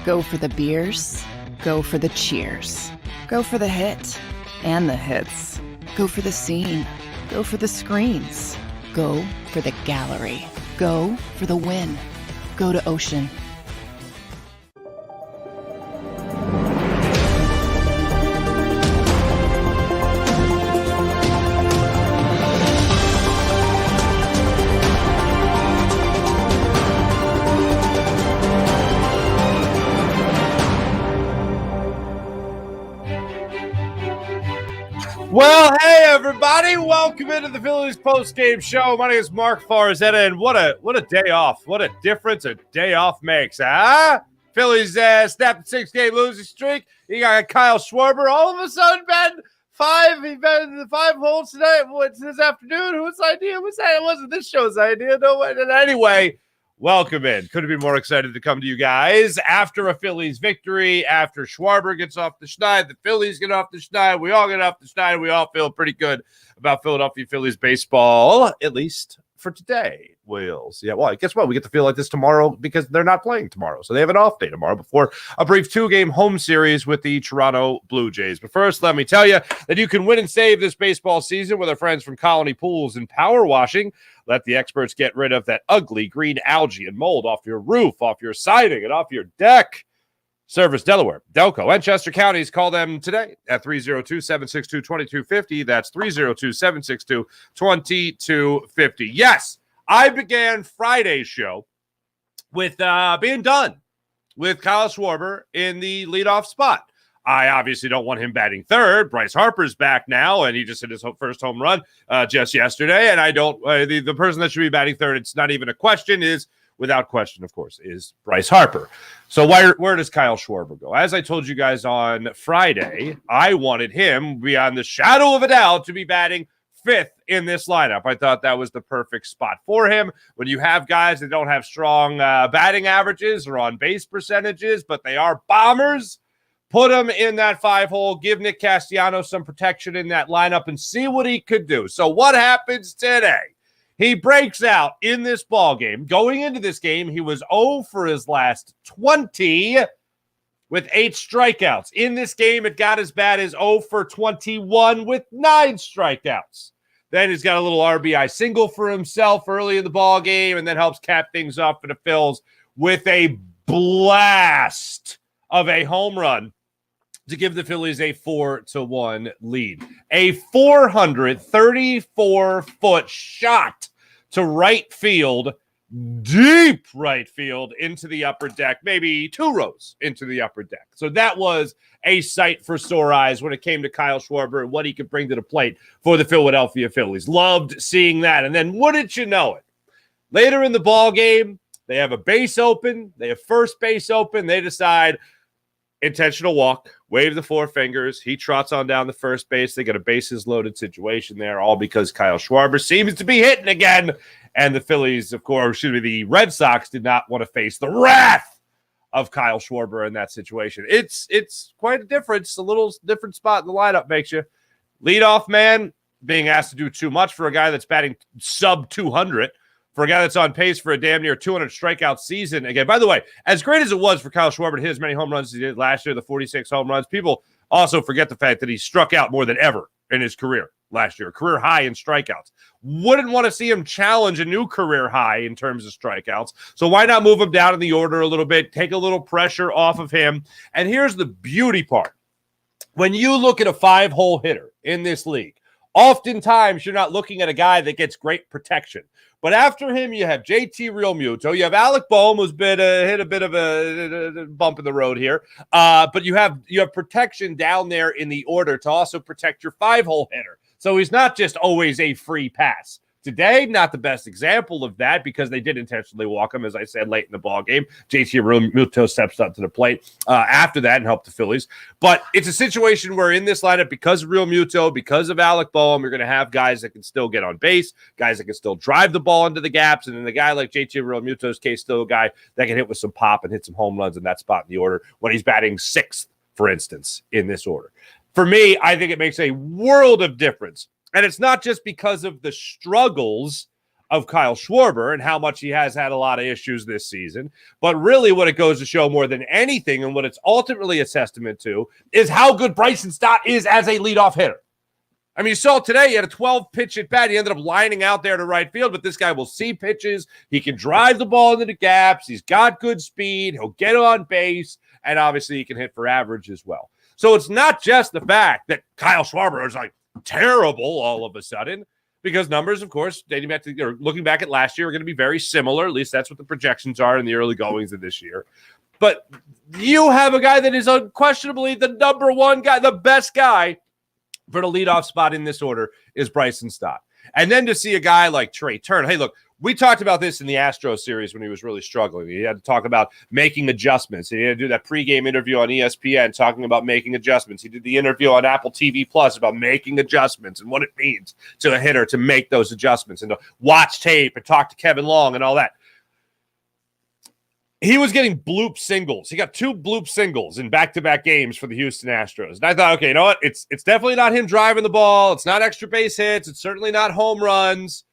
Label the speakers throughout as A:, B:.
A: Go for the beers. Go for the cheers. Go for the hit and the hits. Go for the scene. Go for the screens. Go for the gallery. Go for the win. Go to Ocean.
B: Well, hey everybody! Welcome into the Phillies Postgame show. My name is Marc Farzetta, and what a day off! What a difference a day off makes, huh? Phillies snapped a 6-game losing streak. You got Kyle Schwarber all of a sudden batting the 5 holes tonight. What's this afternoon? Whose idea was that? It wasn't this show's idea. No way. Anyway, welcome in. Couldn't be more excited to come to you guys after a Phillies victory, after Schwarber gets off the schneid, the Phillies get off the schneid, we all get off the schneid, we all feel pretty good about Philadelphia Phillies baseball, at least for today. Wills. Yeah, well, guess what? We get to feel like this tomorrow because they're not playing tomorrow. So they have an off day tomorrow before a brief 2-game home series with the Toronto Blue Jays. But first, let me tell you that you can win and save this baseball season with our friends from Colony Pools and Power Washing. Let the experts get rid of that ugly green algae and mold off your roof, off your siding, and off your deck. Service Delaware, Delco, and Chester counties. Call them today at 302-762-2250. That's 302-762-2250. Yes, I began Friday's show with being done with Kyle Schwarber in the leadoff spot. I obviously don't want him batting third. Bryce Harper's back now, and he just hit his first home run just yesterday. And I don't the person that should be batting third, it's not even a question, is without question, of course, is Bryce Harper. So where does Kyle Schwarber go? As I told you guys on Friday, I wanted him, beyond the shadow of a doubt, to be batting fifth in this lineup. I thought that was the perfect spot for him. When you have guys that don't have strong batting averages or on-base percentages, but they are bombers, put him in that 5-hole, give Nick Castellanos some protection in that lineup, and see what he could do. So what happens today? He breaks out in this ball game. Going into this game, he was 0 for his last 20 with 8 strikeouts. In this game, it got as bad as 0 for 21 with 9 strikeouts. Then he's got a little RBI single for himself early in the ball game, and then helps cap things up for the Phils with a blast of a home run to give the Phillies a 4-1 lead. A 434-foot shot to right field, deep right field into the upper deck, maybe 2 rows into the upper deck. So that was a sight for sore eyes when it came to Kyle Schwarber and what he could bring to the plate for the Philadelphia Phillies. Loved seeing that. And then wouldn't you know it, later in the ball game, they have a base open, they have first base open, they decide intentional walk, wave the 4 fingers. He trots on down the first base. They get a bases loaded situation there, all because Kyle Schwarber seems to be hitting again. And the Phillies, of course, the Red Sox did not want to face the wrath of Kyle Schwarber in that situation. It's quite a difference. A little different spot in the lineup makes you. Leadoff man being asked to do too much for a guy that's batting sub 200. For a guy that's on pace for a damn near 200 strikeout season. Again, by the way, as great as it was for Kyle Schwarber to hit as many home runs as he did last year, the 46 home runs, people also forget the fact that he struck out more than ever in his career last year, career high in strikeouts. Wouldn't want to see him challenge a new career high in terms of strikeouts. So why not move him down in the order a little bit, take a little pressure off of him? And here's the beauty part. When you look at a 5-hole hitter in this league, oftentimes you're not looking at a guy that gets great protection. But after him, you have JT Realmuto. You have Alec Boehm, who's hit a bit of a bump in the road here. But you have protection down there in the order to also protect your 5-hole hitter. So he's not just always a free pass. Today, not the best example of that because they did intentionally walk him, as I said, late in the ball game. JT Realmuto steps up to the plate after that and helped the Phillies. But it's a situation where in this lineup, because of Realmuto, because of Alec Boehm, you're going to have guys that can still get on base, guys that can still drive the ball into the gaps, and in a guy like JT Realmuto's case, still a guy that can hit with some pop and hit some home runs in that spot in the order when he's batting 6th, for instance, in this order. For me, I think it makes a world of difference. And it's not just because of the struggles of Kyle Schwarber and how much he has had a lot of issues this season. But really what it goes to show more than anything, and what it's ultimately a testament to, is how good Bryson Stott is as a leadoff hitter. I mean, you saw today, he had a 12-pitch at bat. He ended up lining out there to right field, but this guy will see pitches. He can drive the ball into the gaps. He's got good speed. He'll get on base, and obviously he can hit for average as well. So it's not just the fact that Kyle Schwarber is like terrible all of a sudden, because numbers, of course, dating back to, or looking back at last year, are going to be very similar. At least that's what the projections are in the early goings of this year. But you have a guy that is unquestionably the number one guy, the best guy for the leadoff spot in this order is Bryson Stott. And then to see a guy like Trey Turner. Hey, look, we talked about this in the Astros series when he was really struggling. He had to talk about making adjustments. He had to do that pregame interview on ESPN talking about making adjustments. He did the interview on Apple TV Plus about making adjustments and what it means to a hitter to make those adjustments and to watch tape and talk to Kevin Long and all that. He was getting bloop singles. He got 2 bloop singles in back-to-back games for the Houston Astros. And I thought, okay, you know what? It's definitely not him driving the ball. It's not extra base hits. It's certainly not home runs.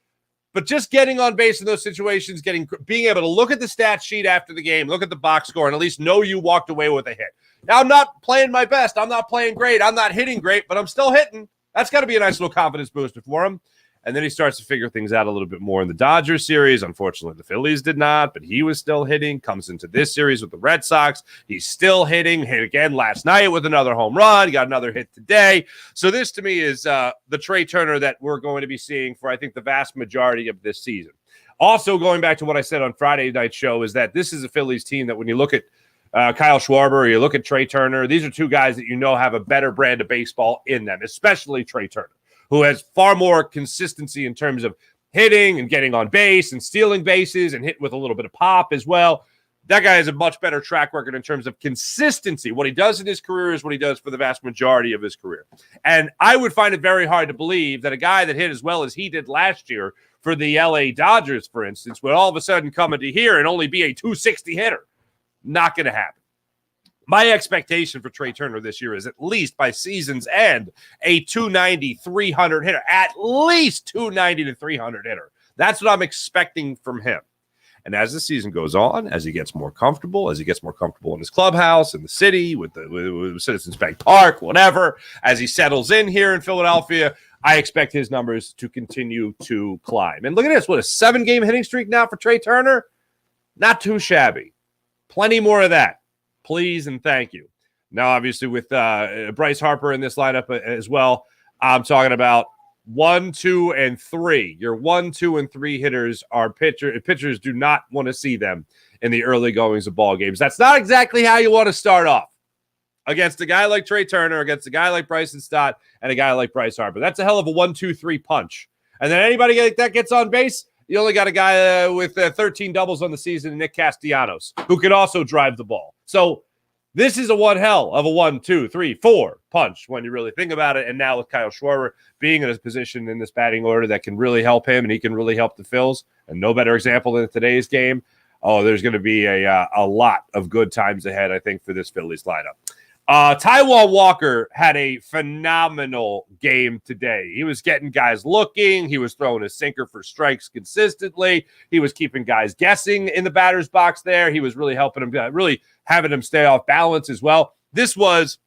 B: But just getting on base in those situations, being able to look at the stat sheet after the game, look at the box score, and at least know you walked away with a hit. Now, I'm not playing my best. I'm not playing great. I'm not hitting great, but I'm still hitting. That's got to be a nice little confidence booster for him. And then he starts to figure things out a little bit more in the Dodgers series. Unfortunately, the Phillies did not, but he was still hitting. Comes into this series with the Red Sox. He's still hitting. Hit again last night with another home run. He got another hit today. So this, to me, is the Trey Turner that we're going to be seeing for, I think, the vast majority of this season. Also, going back to what I said on Friday night's show, is that this is a Phillies team that when you look at Kyle Schwarber or you look at Trey Turner, these are 2 guys that you know have a better brand of baseball in them, especially Trey Turner, who has far more consistency in terms of hitting and getting on base and stealing bases and hit with a little bit of pop as well. That guy has a much better track record in terms of consistency. What he does in his career is what he does for the vast majority of his career. And I would find it very hard to believe that a guy that hit as well as he did last year for the LA Dodgers, for instance, would all of a sudden come into here and only be a 260 hitter. Not going to happen. My expectation for Trey Turner this year is at least by season's end, a 290, 300 hitter, at least 290 to 300 hitter. That's what I'm expecting from him. And as the season goes on, as he gets more comfortable, in his clubhouse, in the city, with Citizens Bank Park, whatever, as he settles in here in Philadelphia, I expect his numbers to continue to climb. And look at this, what, a 7-game hitting streak now for Trey Turner? Not too shabby. Plenty more of that. Please and thank you. Now, obviously, with Bryce Harper in this lineup as well, I'm talking about 1, 2, and 3. Your 1, 2, and 3 hitters are pitchers do not want to see them in the early goings of ball games. That's not exactly how you want to start off against a guy like Trey Turner, against a guy like Bryson Stott, and a guy like Bryce Harper. That's a hell of a 1, 2, 3 punch. And then anybody like that gets on base, you only got a guy with 13 doubles on the season, Nick Castellanos, who can also drive the ball. So this is a one hell of a 1, 2, 3, 4 punch when you really think about it. And now with Kyle Schwarber being in a position in this batting order that can really help him and he can really help the Phils, and no better example than today's game. Oh, there's going to be a lot of good times ahead, I think, for this Phillies lineup. Taijuan Walker had a phenomenal game today. He was getting guys looking. He was throwing a sinker for strikes consistently. He was keeping guys guessing in the batter's box there. He was really helping him, really having him stay off balance as well. This was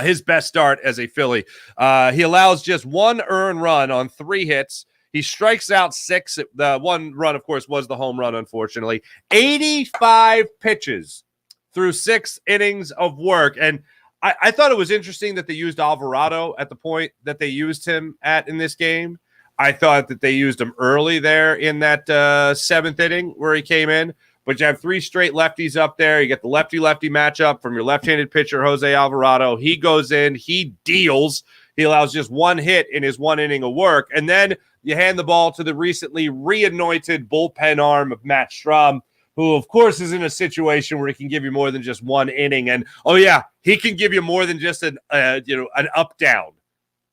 B: his best start as a Philly. He allows just 1 earned run on 3 hits. He strikes out 6. The 1 run, of course, was the home run, unfortunately. 85 pitches through 6 innings of work. And I thought it was interesting that they used Alvarado at the point that they used him at in this game. I thought that they used him early there in that 7th inning where he came in. But you have 3 straight lefties up there. You get the lefty-lefty matchup from your left-handed pitcher, Jose Alvarado. He goes in. He deals. He allows just 1 hit in his 1 inning of work. And then you hand the ball to the recently re-anointed bullpen arm of Matt Strahm, who, of course, is in a situation where he can give you more than just 1 inning. And, oh, yeah, he can give you more than just an up-down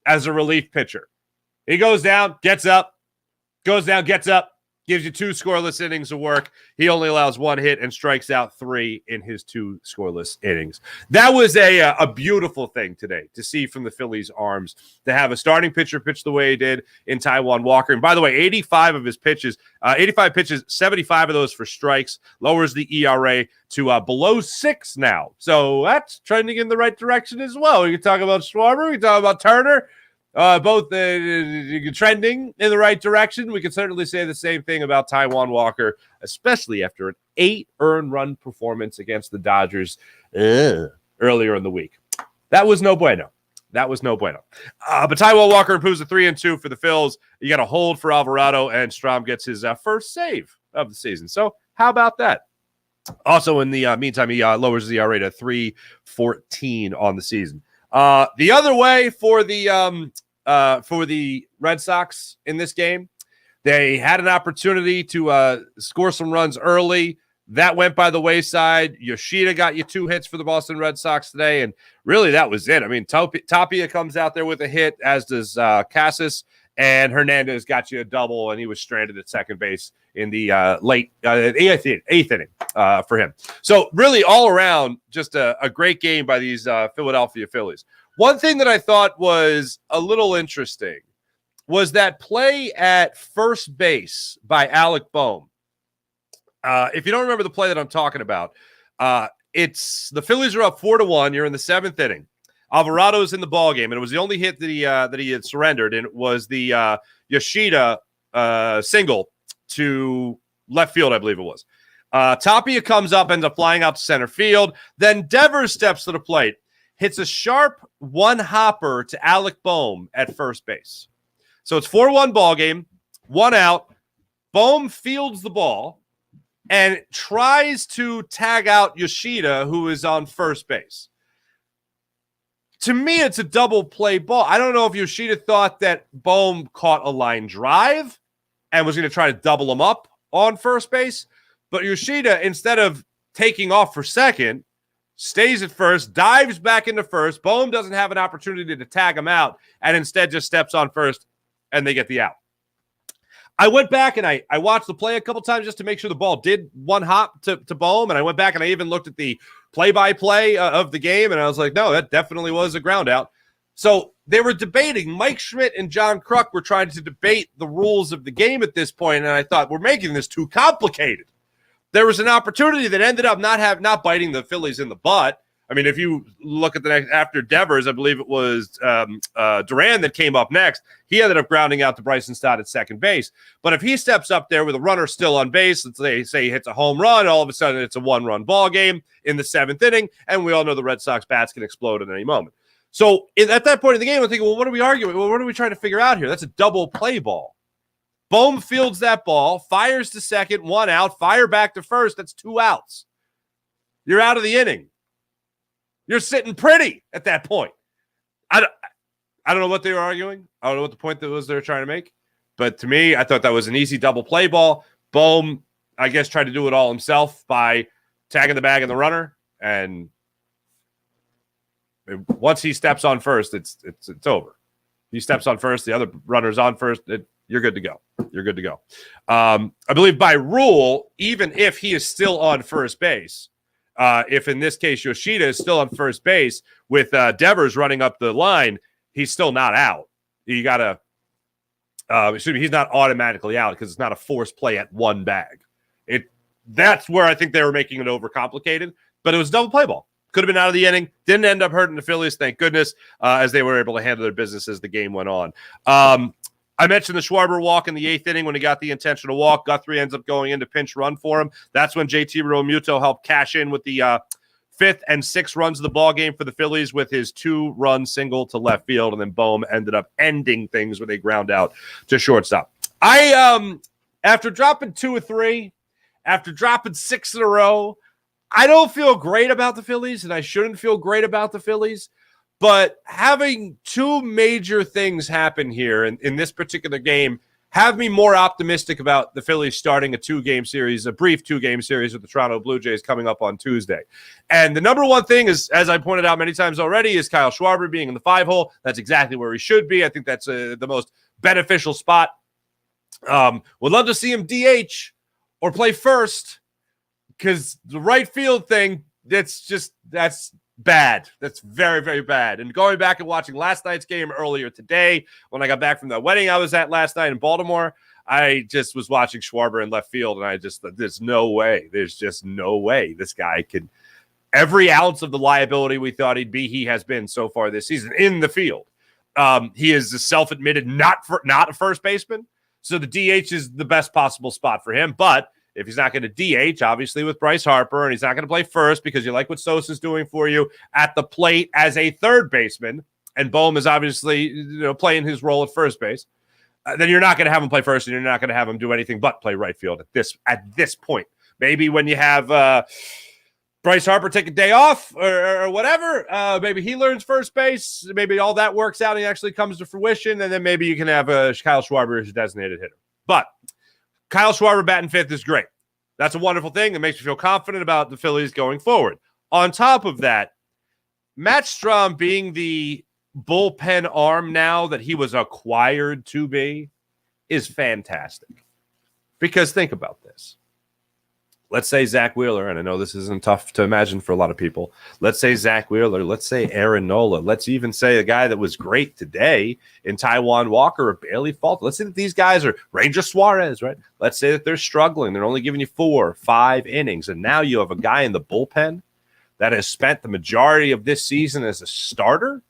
B: as a relief pitcher. He goes down, gets up, goes down, gets up, gives you 2 scoreless innings of work. He only allows 1 hit and strikes out 3 in his 2 scoreless innings. That was a beautiful thing today to see from the Phillies' arms, to have a starting pitcher pitch the way he did in Taijuan Walker. And by the way, 85 of his pitches, 85 pitches, 75 of those for strikes, lowers the ERA to below 6 now. So that's trending in the right direction as well. We can talk about Schwarber, we can talk about Turner. Both trending in the right direction. We can certainly say the same thing about Taijuan Walker, especially after an 8 earned run performance against the Dodgers earlier in the week. That was no bueno. But Taijuan Walker improves to 3-2 for the Phils. You got a hold for Alvarado, and Strahm gets his first save of the season. So how about that? Also, in the meantime, he lowers the ERA to 3.14 on the season. The other way for the Red Sox in this game, they had an opportunity to score some runs early. That went by the wayside. Yoshida got you 2 hits for the Boston Red Sox today, and really that was it. I mean, Tapia comes out there with a hit, as does Casas, and Hernandez got you a double, and he was stranded at second base in the late eighth inning for him. So really all around, just a great game by these Philadelphia Phillies. One thing that I thought was a little interesting was that play at first base by Alec Bohm. If you don't remember the play that I'm talking about, it's the Phillies are up 4-1. You're in the 7th inning. Alvarado's in the ballgame, and it was the only hit that he had surrendered, and it was the Yoshida single to left field, I believe it was. Tapia comes up, ends up flying out to center field. Then Devers steps to the plate, hits a sharp one-hopper to Alec Bohm at first base. So it's 4-1 ballgame, 1 out. Bohm fields the ball and tries to tag out Yoshida, who is on first base. To me, it's a double play ball. I don't know if Yoshida thought that Bohm caught a line drive and was going to try to double him up on first base. But Yoshida, instead of taking off for second, stays at first, dives back into first. Bohm doesn't have an opportunity to tag him out, and instead just steps on first, and they get the out. I went back and I watched the play a couple times just to make sure the ball did one hop to Bohm, and I went back and I even looked at the play-by-play of the game, and I was like, no, that definitely was a ground out. So they were debating. Mike Schmidt and John Kruk were trying to debate the rules of the game at this point, and I thought, we're making this too complicated. There was an opportunity that ended up not biting the Phillies in the butt. I mean, if you look at the next after Devers, I believe it was Duran that came up next. He ended up grounding out to Bryson Stott at second base. But if he steps up there with a runner still on base, let's say he hits a home run, all of a sudden it's a 1-run ball game in the 7th inning, and we all know the Red Sox bats can explode at any moment. So at that point in the game, I'm thinking, well, what are we arguing? Well, what are we trying to figure out here? That's a double play ball. Bohm fields that ball, fires to second, 1 out, fire back to first. That's 2 outs. You're out of the inning. You're sitting pretty at that point. I don't know what they were arguing. I don't know what the point that was they were trying to make. But to me, I thought that was an easy double play ball. Bohm, I guess, tried to do it all himself by tagging the bag and the runner. And once he steps on first, it's over. He steps on first, the other runner's on first, you're good to go. You're good to go. I believe by rule, even if he is still on first base, if in this case Yoshida is still on first base with Devers running up the line, he's still not out. You got to he's not automatically out because it's not a forced play at one bag. That's where I think they were making it overcomplicated, but it was a double play ball. Could have been out of the inning. Didn't end up hurting the Phillies, thank goodness, as they were able to handle their business as the game went on. I mentioned the Schwarber walk in the 8th inning when he got the intentional walk. Guthrie ends up going into pinch run for him. That's when JT Realmuto helped cash in with the 5th and 6th runs of the ball game for the Phillies with his 2-run single to left field, and then Bohm ended up ending things with a ground out to shortstop. After dropping 2 or 3, after dropping 6 in a row, I don't feel great about the Phillies, and I shouldn't feel great about the Phillies. But having 2 major things happen here in this particular game have me more optimistic about the Phillies starting a brief 2-game series with the Toronto Blue Jays coming up on Tuesday. And the number one thing is, as I pointed out many times already, is Kyle Schwarber being in the 5-hole. That's exactly where he should be. I think that's the most beneficial spot Would love to see him DH or play first, because the right field thing, that's bad. That's very, very bad. And going back and watching last night's game earlier today, when I got back from the wedding I was at last night in Baltimore, I just was watching Schwarber in left field, and there's no way. There's just no way this guy can. Every ounce of the liability we thought he'd be, he has been so far this season in the field. He is a self-admitted not a first baseman, so the DH is the best possible spot for him. But if he's not going to DH, obviously with Bryce Harper, and he's not going to play first because you like what Sosa's doing for you at the plate as a third baseman, and Bohm is obviously playing his role at first base, then you're not going to have him play first, and you're not going to have him do anything but play right field at this point. Maybe when you have Bryce Harper take a day off or whatever, maybe he learns first base. Maybe all that works out and he actually comes to fruition, and then maybe you can have Kyle Schwarber as a designated hitter. But Kyle Schwarber batting fifth is great. That's a wonderful thing. It makes me feel confident about the Phillies going forward. On top of that, Matt Strahm being the bullpen arm now that he was acquired to be is fantastic. Because think about this. Let's say Zach Wheeler, and I know this isn't tough to imagine for a lot of people. Let's say Zach Wheeler. Let's say Aaron Nola. Let's even say a guy that was great today in Taijuan Walker or Bailey Falter. Let's say that these guys are Ranger Suarez, right? Let's say that they're struggling. They're only giving you 4 or 5 innings, and now you have a guy in the bullpen that has spent the majority of this season as a starter,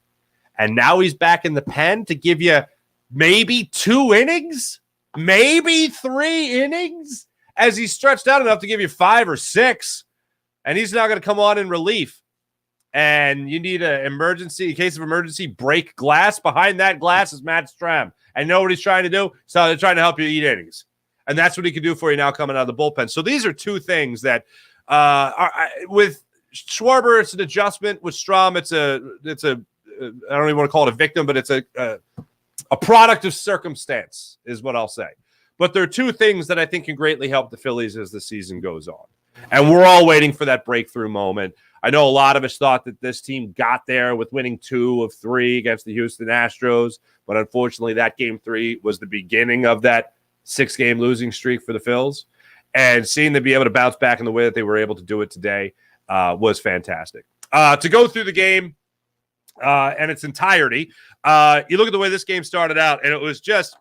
B: and now he's back in the pen to give you maybe 2 innings, maybe 3 innings, as he's stretched out enough to give you 5 or 6, and he's now going to come on in relief. And you need an emergency, in case of emergency, break glass. Behind that glass is Matt Strahm. And know what he's trying to do? So they're trying to help you eat innings. And that's what he can do for you now coming out of the bullpen. So these are 2 things that with Schwarber, it's an adjustment. With Strahm, it's a I don't even want to call it a victim, but it's a product of circumstance is what I'll say. But there are 2 things that I think can greatly help the Phillies as the season goes on. And we're all waiting for that breakthrough moment. I know a lot of us thought that this team got there with winning 2 of 3 against the Houston Astros. But unfortunately, that game 3 was the beginning of that 6-game losing streak for the Phils. And seeing them be able to bounce back in the way that they were able to do it today was fantastic. To go through the game and its entirety, you look at the way this game started out, and it was just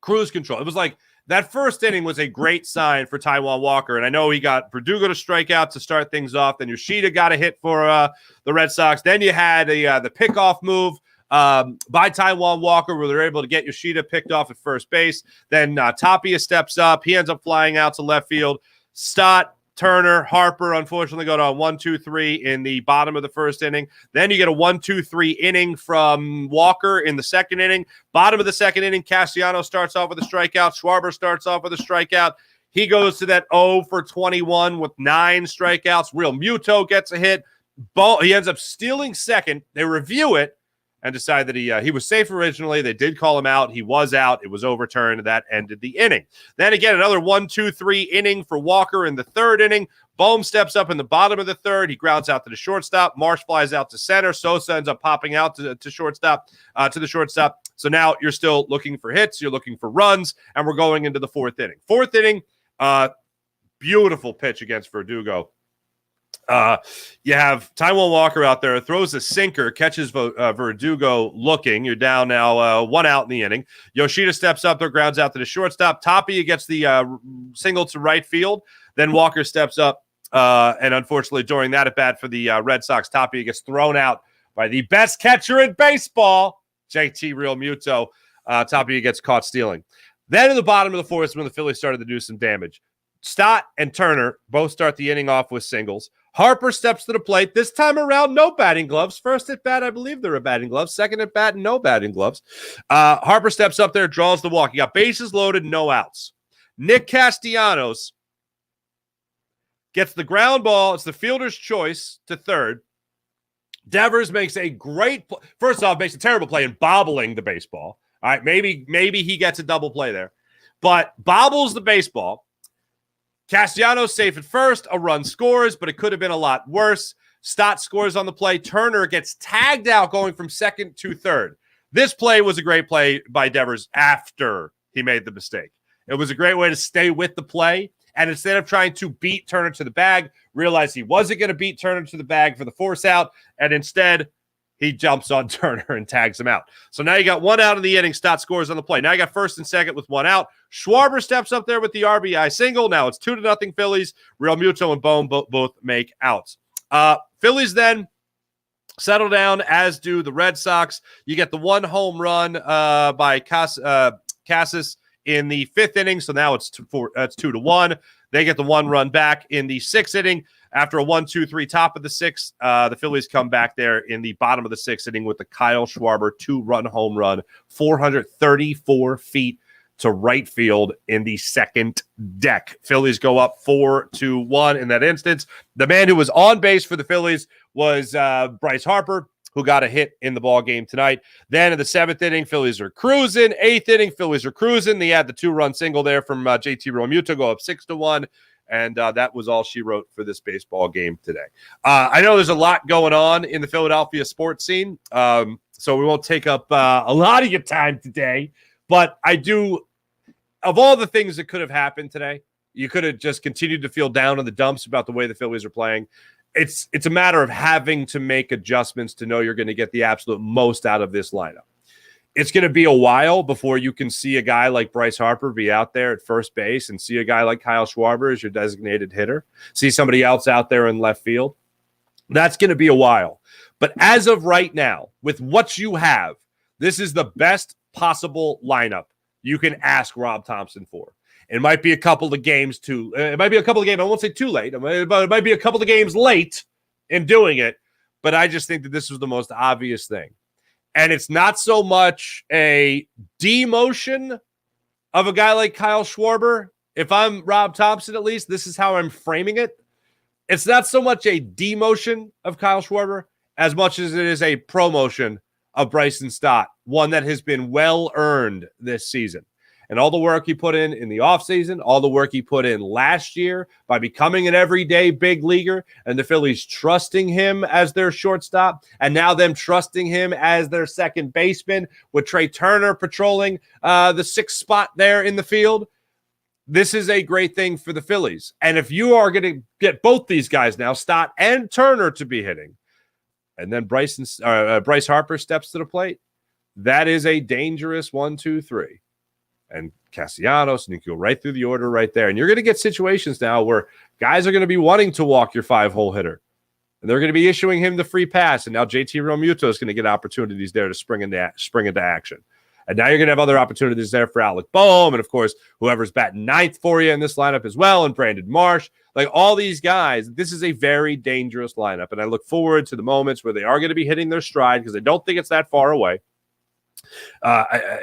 B: cruise control. It was like that first inning was a great sign for Taijuan Walker. And I know he got Verdugo to strike out to start things off. Then Yoshida got a hit for the Red Sox. Then you had the pickoff move by Taijuan Walker where they're able to get Yoshida picked off at first base. Then Tapia steps up. He ends up flying out to left field. Stott, Turner, Harper, unfortunately, go to a 1-2-3 in the bottom of the first inning. Then you get a 1-2-3 inning from Walker in the second inning. Bottom of the second inning, Castellanos starts off with a strikeout. Schwarber starts off with a strikeout. He goes to that 0 for 21 with 9 strikeouts. Real Muto gets a hit. He ends up stealing second. They review it and decide that he was safe originally. They did call him out. He was out. It was overturned. That ended the inning. Then again, another 1-2-3 inning for Walker in the third inning. Bohm steps up in the bottom of the third. He grounds out to the shortstop. Marsh flies out to center. Sosa ends up popping out to shortstop, to the shortstop. So now you're still looking for hits. You're looking for runs, and we're going into the fourth inning. Fourth inning, beautiful pitch against Verdugo. You have Taijuan Walker out there, throws a sinker, catches Verdugo looking. You're down now 1 out in the inning. Yoshida steps up there, grounds out to the shortstop. Tapia gets the single to right field. Then Walker steps up, and unfortunately during that at-bat for the Red Sox, Tapia gets thrown out by the best catcher in baseball, JT Real Muto. Tapia gets caught stealing. Then in the bottom of the fourth is when the Phillies started to do some damage. Stott and Turner both start the inning off with singles. Harper steps to the plate. This time around, no batting gloves. First at bat, I believe there are batting gloves. Second at bat, no batting gloves. Harper steps up there, draws the walk. You got bases loaded, no outs. Nick Castellanos gets the ground ball. It's the fielder's choice to third. Devers makes a great first off, makes a terrible play in bobbling the baseball. All right, maybe he gets a double play there. But bobbles the baseball. Castellanos safe at first. A run scores, but it could have been a lot worse. Stott scores on the play. Turner gets tagged out going from second to third. This play was a great play by Devers after he made the mistake. It was a great way to stay with the play. And instead of trying to beat Turner to the bag, realized he wasn't going to beat Turner to the bag for the force out. And instead, he jumps on Turner and tags him out. So now you got one out in the inning. Stott scores on the play. Now you got first and second with one out. Schwarber steps up there with the RBI single. Now it's 2-0 Phillies. Real Muto and Bohm both make outs. Phillies then settle down, as do the Red Sox. You get the one home run by Casas in the fifth inning. So now it's 2-1. They get the one run back in the sixth inning. After a 1-2-3 top of the sixth, the Phillies come back there in the bottom of the sixth inning with the Kyle Schwarber 2-run home run, 434 feet to right field in the second deck. Phillies go up 4-1 in that instance. The man who was on base for the Phillies was Bryce Harper, who got a hit in the ball game tonight. Then in the seventh inning, Phillies are cruising. Eighth inning, Phillies are cruising. They had the 2-run single there from JT Realmuto, go up 6-1. And that was all she wrote for this baseball game today. I know there's a lot going on in the Philadelphia sports scene, so we won't take up a lot of your time today. But I do, of all the things that could have happened today, you could have just continued to feel down in the dumps about the way the Phillies are playing. It's a matter of having to make adjustments to know you're going to get the absolute most out of this lineup. It's going to be a while before you can see a guy like Bryce Harper be out there at first base and see a guy like Kyle Schwarber as your designated hitter, see somebody else out there in left field. That's going to be a while. But as of right now, with what you have, this is the best possible lineup you can ask Rob Thompson for. It might be a couple of games too. It might be a couple of games. I won't say too late. But it might be a couple of games late in doing it. But I just think that this was the most obvious thing. And it's not so much a demotion of a guy like Kyle Schwarber. If I'm Rob Thompson, at least, this is how I'm framing it. It's not so much a demotion of Kyle Schwarber as much as it is a promotion of Bryson Stott, one that has been well earned this season. And all the work he put in the offseason, all the work he put in last year by becoming an everyday big leaguer, and the Phillies trusting him as their shortstop, and now them trusting him as their second baseman with Trey Turner patrolling the sixth spot there in the field. This is a great thing for the Phillies. And if you are going to get both these guys now, Stott and Turner, to be hitting, and then Bryce Harper steps to the plate, that is a dangerous 1-2-3. And Castellanos, and you can go right through the order right there. And you're going to get situations now where guys are going to be wanting to walk your 5-hole hitter. And they're going to be issuing him the free pass. And now JT Realmuto is going to get opportunities there to spring into action. And now you're going to have other opportunities there for Alec Boehm. And, of course, whoever's batting ninth for you in this lineup as well, and Brandon Marsh. Like all these guys, this is a very dangerous lineup. And I look forward to the moments where they are going to be hitting their stride because I don't think it's that far away.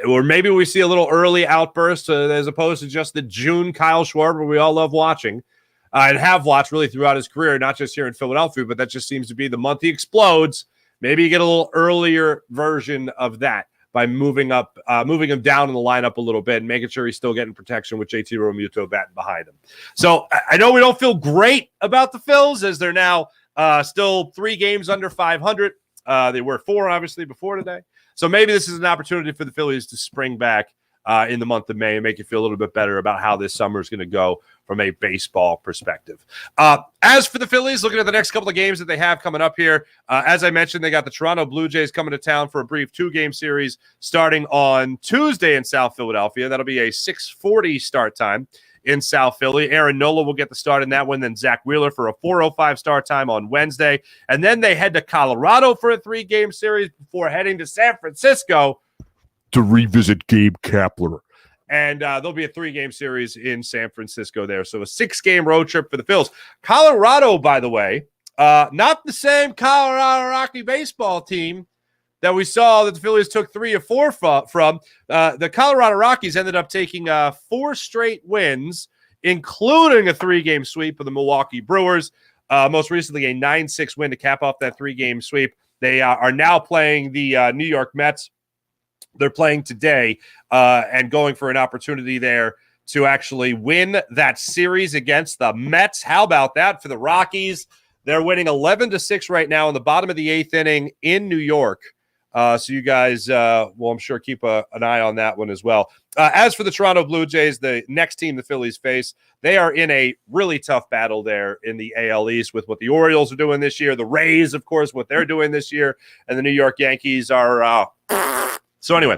B: Or maybe we see a little early outburst as opposed to just the June Kyle Schwarber we all love watching and have watched really throughout his career, not just here in Philadelphia, but that just seems to be the month he explodes. Maybe you get a little earlier version of that by moving him down in the lineup a little bit and making sure he's still getting protection with JT Realmuto batting behind him. So I know we don't feel great about the Phils as they're now still 3 games under 500. They were 4, obviously, before today. So maybe this is an opportunity for the Phillies to spring back in the month of May and make you feel a little bit better about how this summer is going to go from a baseball perspective. As for the Phillies, looking at the next couple of games that they have coming up here, as I mentioned, they got the Toronto Blue Jays coming to town for a brief 2-game series starting on Tuesday in South Philadelphia. That'll be a 6:40 start time in South Philly. Aaron Nola will get the start in that one, then Zach Wheeler for a 4:05 start time on Wednesday. And then they head to Colorado for a 3-game series before heading to San Francisco to revisit Gabe Kapler. And there'll be a 3-game series in San Francisco there. So a 6-game road trip for the Phils. Colorado, by the way, not the same Colorado Rocky baseball team that we saw that the Phillies took 3 of 4 from. The Colorado Rockies ended up taking 4 straight wins, including a 3-game sweep of the Milwaukee Brewers. Most recently, a 9-6 win to cap off that 3-game sweep. They are now playing the New York Mets. They're playing today and going for an opportunity there to actually win that series against the Mets. How about that for the Rockies? They're winning 11-6 right now in the bottom of the 8th inning in New York. So you guys will, I'm sure, keep an eye on that one as well. As for the Toronto Blue Jays, the next team the Phillies face, they are in a really tough battle there in the AL East with what the Orioles are doing this year, the Rays, of course, what they're doing this year, and the New York Yankees are so anyway,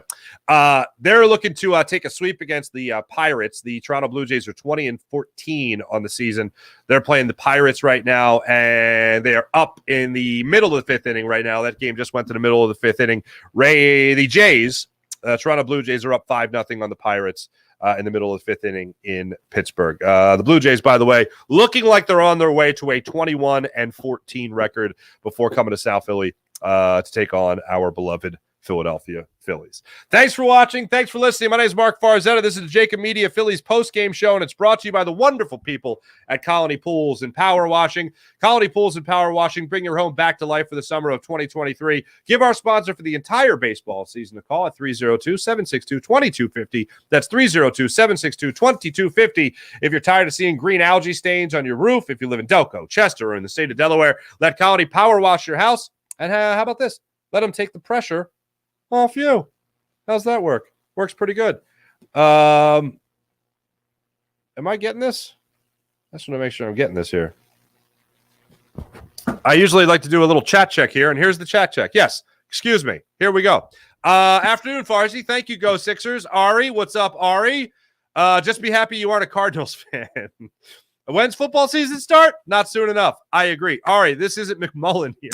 B: they're looking to take a sweep against the Pirates. The Toronto Blue Jays are 20-14 on the season. They're playing the Pirates right now, and they are up in the middle of the fifth inning right now. That game just went to the middle of the fifth inning. The Jays, Toronto Blue Jays, are up 5-0 on the Pirates in the middle of the fifth inning in Pittsburgh. The Blue Jays, by the way, looking like they're on their way to a 21-14 record before coming to South Philly to take on our beloved Philadelphia Phillies. Thanks for watching. Thanks for listening. My name is Marc Farzetta. This is the JAKIB Media Phillies Postgame Show, and it's brought to you by the wonderful people at Colony Pools and Power Washing. Colony Pools and Power Washing, bring your home back to life for the summer of 2023. Give our sponsor for the entire baseball season a call at 302-762-2250. That's 302-762-2250. If you're tired of seeing green algae stains on your roof, if you live in Delco, Chester, or in the state of Delaware, let Colony Power Wash your house. And how about this? Let them take the pressure off you. How's that work? Works pretty good. Am I getting this? I just want to make sure I'm getting this here. I usually like to do a little chat check here, and here's the chat check. Yes, excuse me. Here we go. Afternoon, Farzi. Thank you, Go Sixers. Ari, what's up, Ari? Just be happy you aren't a Cardinals fan. When's football season start? Not soon enough. I agree. Ari, this isn't McMullen here.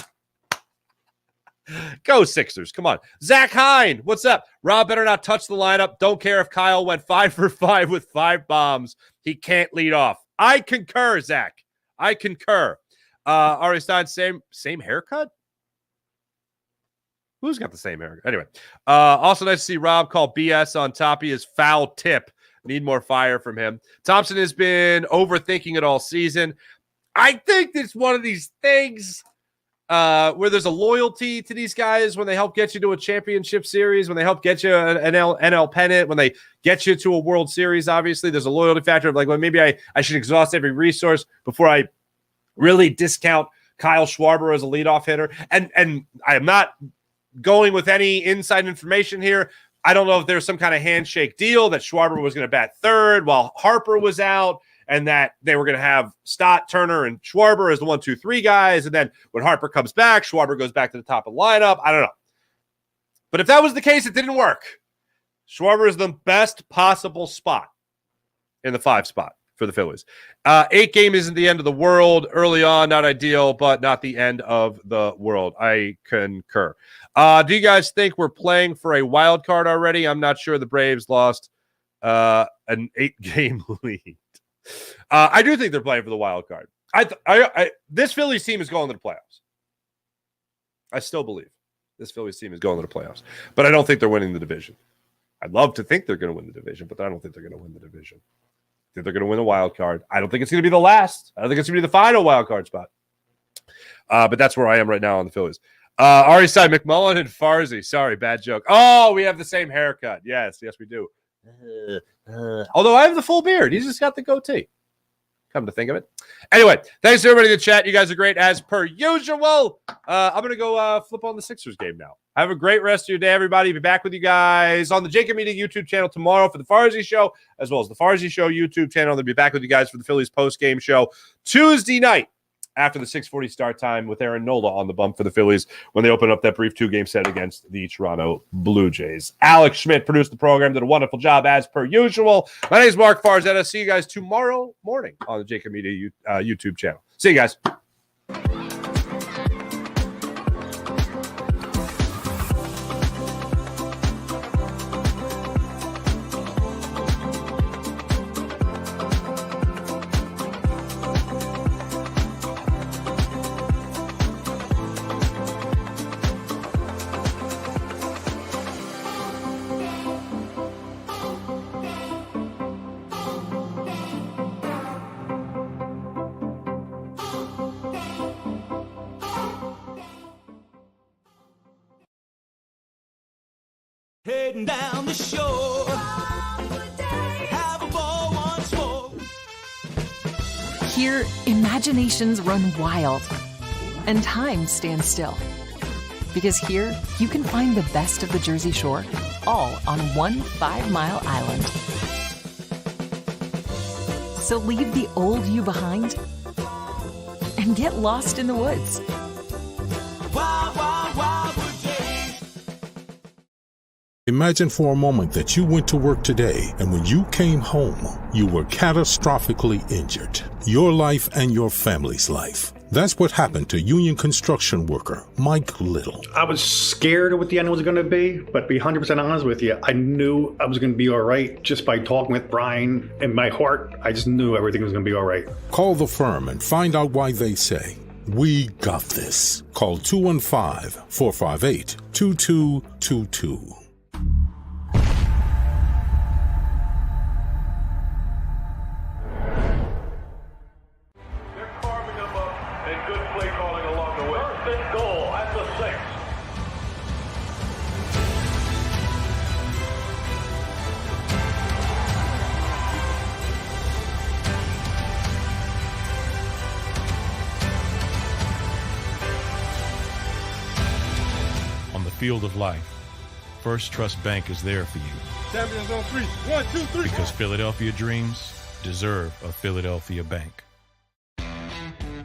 B: Go Sixers. Come on. Zach Hine, what's up? Rob better not touch the lineup. Don't care if Kyle went 5 for 5 with 5 bombs. He can't lead off. I concur, Zach. I concur. Ari Stein, same haircut? Who's got the same haircut? Anyway. Also nice to see Rob call BS on Tapia's foul tip. Need more fire from him. Thompson has been overthinking it all season. I think it's one of these things where there's a loyalty to these guys when they help get you to a championship series, when they help get you an NL pennant, when they get you to a World Series. Obviously, there's a loyalty factor of like, well, maybe I should exhaust every resource before I really discount Kyle Schwarber as a leadoff hitter. And I am not going with any inside information here. I don't know if there's some kind of handshake deal that Schwarber was going to bat third while Harper was out, and that they were going to have Stott, Turner, and Schwarber as the 1, 2, 3 guys. And then when Harper comes back, Schwarber goes back to the top of the lineup. I don't know. But if that was the case, it didn't work. Schwarber is the best possible spot in the 5 spot for the Phillies. 8 game isn't the end of the world. Early on, not ideal, but not the end of the world. I concur. Do you guys think we're playing for a wild card already? I'm not sure. The Braves lost an 8-game lead. I do think they're playing for the wild card. This Phillies team is going to the playoffs. I still believe this Phillies team is going to the playoffs, but I don't think they're winning the division. I'd love to think they're going to win the division, but I don't think they're going to win the division. I think they're going to win the wild card. I don't think it's going to be the last. I don't think it's going to be the final wild card spot. But that's where I am right now on the Phillies. Ari side, McMullen and Farzi. Sorry, bad joke. Oh, we have the same haircut. Yes, we do. Although I have the full beard. He's just got the goatee. Come to think of it. Anyway, thanks to everybody in the chat. You guys are great as per usual. I'm going to go flip on the Sixers game now. Have a great rest of your day, everybody. Be back with you guys on the JAKIB Media YouTube channel tomorrow for the Farzi Show, as well as the Farzi Show YouTube channel. They'll be back with you guys for the Phillies post-game show Tuesday night after the 6:40 start time with Aaron Nola on the bump for the Phillies when they open up that brief 2-game set against the Toronto Blue Jays. Alex Schmidt produced the program, did a wonderful job as per usual. My name is Marc Farzetta. See you guys tomorrow morning on the JAKIB Media YouTube channel. See you guys.
C: Heading down the shore, have a ball once more.
D: Here, imaginations run wild and time stands still. Because here, you can find the best of the Jersey Shore, all on one 5-mile island. So leave the old you behind and get lost in the woods.
C: Wild, wild, wildwood days.
E: Imagine for a moment that you went to work today and when you came home, you were catastrophically injured. Your life and your family's life. That's what happened to union construction worker Mike Little.
F: I was scared of what the end was going to be, but to be 100% honest with you, I knew I was going to be all right just by talking with Brian. In my heart, I just knew everything was going to be all right.
E: Call the firm and find out why they say, "We got this." Call 215-458-2222.
G: Field of life, First Trust Bank is there for you.
H: Champions on 3. 1, 2, 3.
G: Because Philadelphia dreams deserve a Philadelphia bank.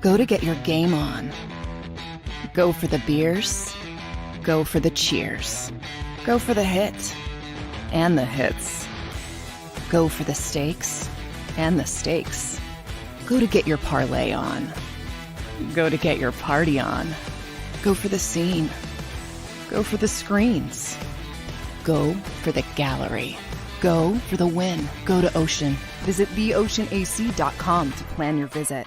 A: Go to get your game on. Go for the beers. Go for the cheers. Go for the hit and the hits. Go for the stakes and the stakes. Go to get your parlay on. Go to get your party on. Go for the scene. Go for the screens. Go for the gallery. Go for the win. Go to Ocean. Visit theoceanac.com to plan your visit.